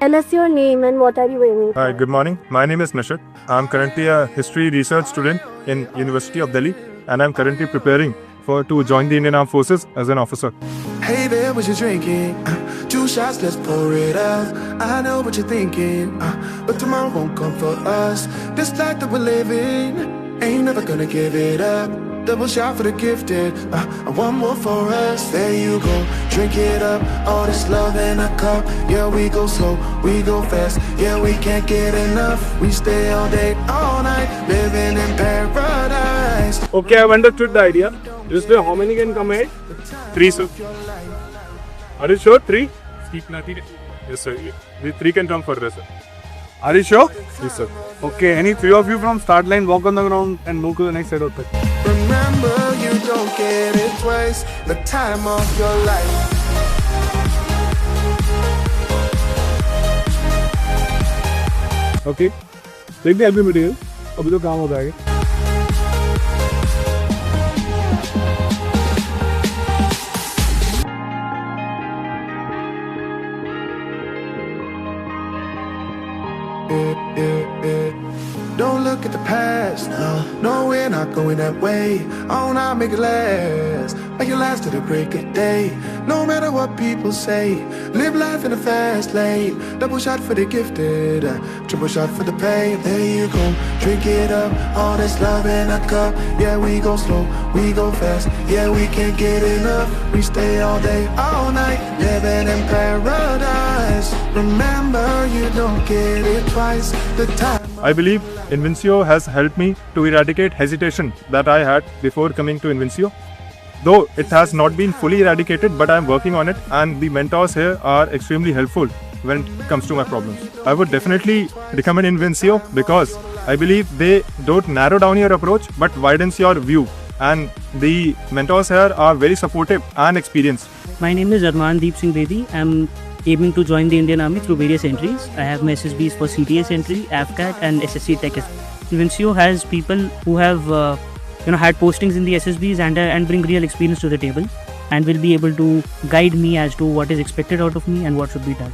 Tell us your name and what are you aiming for? Hi, good morning. My name is Nishit. I'm currently a history research student in University of Delhi, and I'm currently preparing to join the Indian Armed Forces as an officer. Hey there, what you drinking? 2 shots, let's pour it out. I know what you're thinking, but tomorrow won't come for us. This life that we're living, ain't never gonna give it up. Double shot for the gifted, and one more for us. There you go, drink it up. All this love in a cup. Yeah, we go slow, we go fast. Yeah, we can't get enough. We stay all day, all night, living in paradise. Okay, I've understood the idea. Just how many can come ahead? 3, sir. Are you sure? 3? Yes, sir. The 3 can come further, sir. Are you sure? Yes, sir. Okay, any 3 of you from start line walk on the ground and move to the next side of it. Remember, you don't get it twice. The time of your life. Okay, take the LB material. अभी तो काम हो जाएगा. Don't look at the past, no, we're not going that way. Oh, now make it last, make it last to the break of day. No matter what people say, live life in a fast lane. Double shot for the gifted, triple shot for the pain. There you go, drink it up, all this love in a cup. Yeah, we go slow, we go fast. Yeah, we can't get enough. We stay all day, all night, living in paradise. Remember, you don't get it twice. The time. I believe Invincio has helped me to eradicate hesitation that I had before coming to Invincio. Though it has not been fully eradicated, but I am working on it, and the mentors here are extremely helpful when it comes to my problems. I would definitely recommend Invincio because I believe they don't narrow down your approach but widens your view, and the mentors here are very supportive and experienced. My name is Armandeep Singh Bedi. I'm aiming to join the Indian Army through various entries. I have my SSBs for CTS entry, AFCAT and SSC Tech. Invincio has people who have had postings in the SSBs and bring real experience to the table, and will be able to guide me as to what is expected out of me and what should be done.